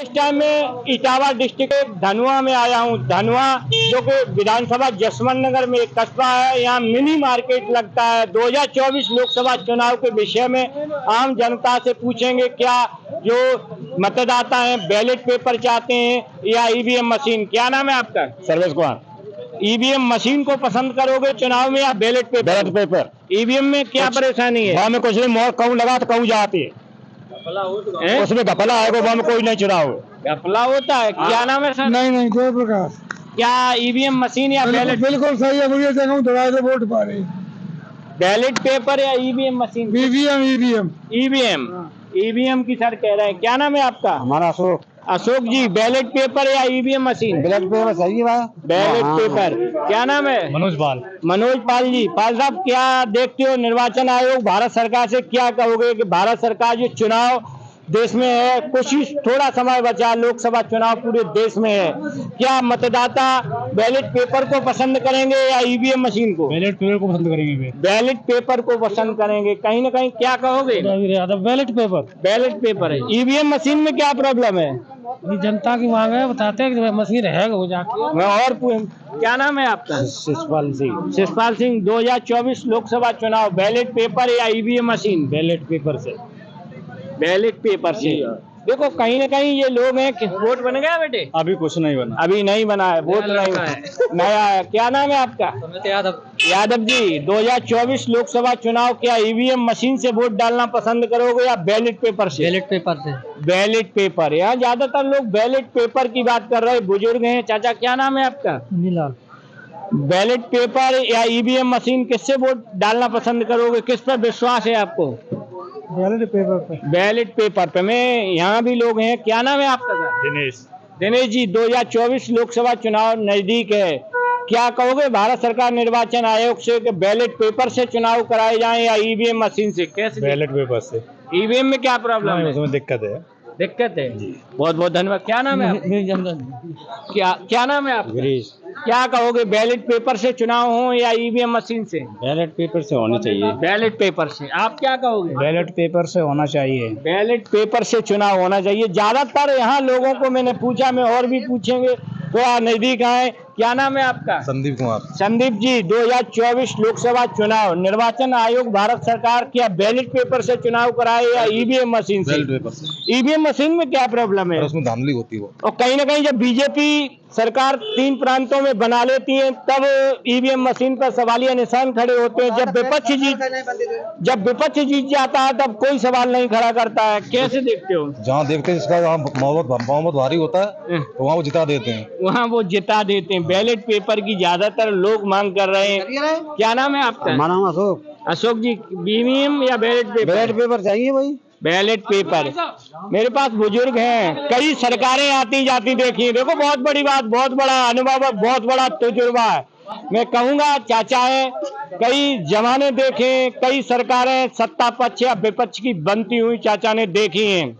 इस टाइम में इटावा डिस्ट्रिक्ट के धनुआ में आया हूँ। धनुआ जो कि विधानसभा जसवंत नगर में एक कस्बा है, यहाँ मिनी मार्केट लगता है। 2024 लोकसभा चुनाव के विषय में आम जनता से पूछेंगे क्या जो मतदाता हैं बैलेट पेपर चाहते हैं या ईवीएम मशीन। क्या नाम है आपका? सर्वेश कुमार। ईवीएम मशीन को पसंद करोगे चुनाव में या ballot paper? Ballot paper. EVM में क्या परेशानी है? वहाँ में कुछ नहीं, मोर कहूँ लगा तो कहूँ जाती है, उसमें घपला है, वहाँ में कोई नहीं चुनाव घपला होता है। क्या नाम है सर? नहीं कोई प्रकार। क्या ईवीएम मशीन या बैलेट? बिल्कुल सही है, मुझे जगह दौड़ाए से वोट पा रहे। बैलेट पेपर या ईवीएम मशीन? ईवीएम ईवीएम की सर कह रहे हैं। क्या नाम है आपका? हमारा अशोक। अशोक जी, बैलेट पेपर या ईवीएम मशीन? बैलेट पेपर सही है भाई। Ballot paper. क्या नाम है? मनोज पाल। मनोज पाल जी। पाल साहब, क्या देखते हो निर्वाचन आयोग भारत सरकार से क्या कहोगे कि भारत सरकार जो चुनाव देश में है, कुछ ही थोड़ा समय बचा, लोकसभा चुनाव पूरे देश में है, क्या मतदाता बैलेट पेपर को पसंद करेंगे या ईवीएम मशीन को? बैलेट पेपर को पसंद करेंगे। बैलेट पेपर को पसंद करेंगे। कहीं ना कहीं क्या कहोगे? Ballot paper. बैलेट पेपर है। ईवीएम मशीन में क्या प्रॉब्लम है? जनता की मांग है, बताते हैं कि मशीन है वो जाके। मैं और क्या नाम है आपका? शिषपाल सिंह। शिषपाल सिंह। 2024 लोकसभा चुनाव बैलेट पेपर या ईवीएम मशीन? बैलेट पेपर से। बैलेट पेपर से। देखो कहीं ना कहीं ये लोग हैं कि वोट बन गया बेटे? अभी कुछ नहीं बना। अभी नहीं बना है, वोट नहीं नया है। क्या नाम है आपका? यादव जी। 2024 लोकसभा चुनाव क्या ईवीएम मशीन से वोट डालना पसंद करोगे या बैलेट पेपर से? बैलेट पेपर से। Ballot paper. यहाँ ज्यादातर लोग बैलेट पेपर की बात कर रहे हैं, बुजुर्ग हैं। चाचा क्या नाम है आपका? नीलाल। बैलेट पेपर या ईवीएम मशीन, किससे वोट डालना पसंद करोगे? किस पर विश्वास है आपको? बैलेट पेपर पे। बैलेट पेपर पे। मैं यहाँ भी लोग हैं। क्या नाम है आपका? दिनेश। दिनेश जी, 2024 लोकसभा चुनाव नजदीक है, क्या कहोगे भारत सरकार निर्वाचन आयोग से कि बैलेट पेपर से चुनाव कराए जाएं या ईवीएम मशीन से? कैसे? बैलेट पेपर से। ईवीएम में क्या प्रॉब्लम है? उसमें दिक्कत है। दिक्कत है। बहुत बहुत धन्यवाद। क्या नाम है? क्या नाम है आपका? गिरीश। क्या कहोगे बैलेट पेपर से चुनाव हो या ईवीएम मशीन से? बैलेट पेपर से होना चाहिए। बैलेट पेपर से। आप क्या कहोगे? बैलेट पेपर से होना चाहिए। बैलेट पेपर से चुनाव होना चाहिए। ज्यादातर यहाँ लोगों को मैंने पूछा, मैं और भी पूछेंगे, थोड़ा नजदीक आए। क्या नाम है आपका? संदीप कुमार। संदीप जी, 2024 लोकसभा चुनाव निर्वाचन आयोग भारत सरकार क्या बैलेट पेपर से चुनाव कराए या ईवीएम मशीन से? बैलेट पेपर से। ईवीएम मशीन में क्या प्रॉब्लम है? उसमें धांधली होती है वो। और कहीं ना कहीं जब बीजेपी सरकार 3 प्रांतों में बना लेती है तब ईवीएम मशीन पर सवालिया निशान खड़े होते हैं। जब विपक्ष जीत जाता है तब कोई सवाल नहीं खड़ा करता है। कैसे देखते हो? जहाँ देखते हैं जिसका मोहम्मद भारी होता है तो वहाँ वो जिता देते हैं। वहाँ वो जिता देते हैं। बैलेट पेपर की ज्यादातर लोग मांग कर रहे हैं। क्या नाम है आपका? हमारा नाम अशोक। अशोक जी, ईवीएम या बैलेट पेपर? बैलेट पेपर चाहिए भाई। Ballot paper. मेरे पास बुजुर्ग हैं, कई सरकारें आती जाती देखी। देखो बहुत बड़ी बात, बहुत बड़ा अनुभव है, बहुत बड़ा तजुर्बा है। मैं कहूँगा चाचा है, कई जमाने देखे, कई सरकारें सत्ता पक्ष या विपक्ष की बनती हुई चाचा ने देखी हैं।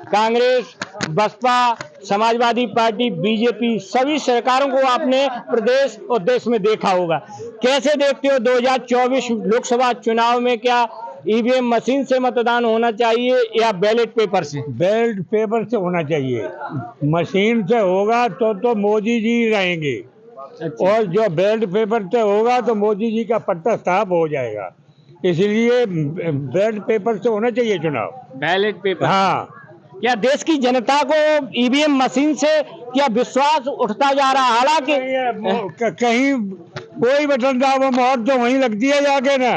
कांग्रेस, बसपा, समाजवादी पार्टी, बीजेपी, सभी सरकारों को आपने प्रदेश और देश में देखा होगा। कैसे देखते हो 2024 लोकसभा चुनाव में क्या ईवीएम मशीन से मतदान होना चाहिए या बैलेट पेपर से? बैलेट पेपर से होना चाहिए। मशीन से होगा तो मोदी जी रहेंगे। अच्छा। और जो बैलेट पेपर से होगा तो मोदी जी का पट्टा साफ हो जाएगा। इसलिए बैलेट पेपर से होना चाहिए चुनाव। Ballot paper. हाँ। क्या देश की जनता को ईवीएम मशीन से क्या विश्वास उठता जा रहा है? हालांकि कहीं कोई बटन दाबो मोहर तो वहीं लगती है जाके ना,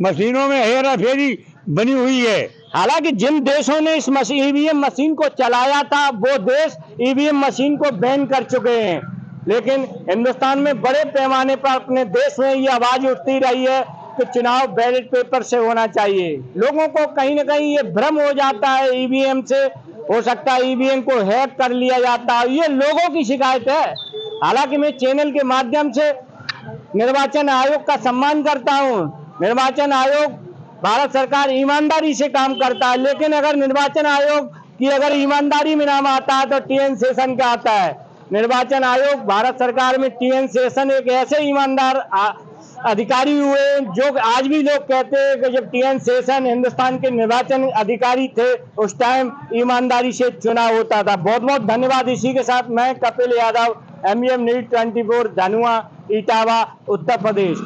मशीनों में हेरा फेरी बनी हुई है। हालांकि जिन देशों ने इस ईवीएम मशीन को चलाया था वो देश ईवीएम मशीन को बैन कर चुके हैं, लेकिन हिंदुस्तान में बड़े पैमाने पर अपने देश में ये आवाज उठती रही है कि चुनाव बैलेट पेपर से होना चाहिए। लोगों को कहीं ना कहीं ये भ्रम हो जाता है ईवीएम से, हो सकता है ईवीएम को हैक कर लिया जाता है, ये लोगों की शिकायत है। हालांकि मैं चैनल के माध्यम से निर्वाचन आयोग का सम्मान करता हूँ। निर्वाचन आयोग, भारत सरकार ईमानदारी से काम करता है, लेकिन अगर निर्वाचन आयोग की अगर ईमानदारी में नाम आता है तो टीएन शेषन का आता है। निर्वाचन आयोग, भारत सरकार में टीएन शेषन एक ऐसे ईमानदार अधिकारी हुए, जो आज भी लोग कहते हैं कि जब टीएन शेषन हिंदुस्तान के निर्वाचन अधिकारी थे उस टाइम ईमानदारी से चुनाव होता था। बहुत बहुत धन्यवाद। इसी के साथ मैं कपिल यादव, MEM न्यूज़ 24, धनुआ, इटावा, उत्तर प्रदेश।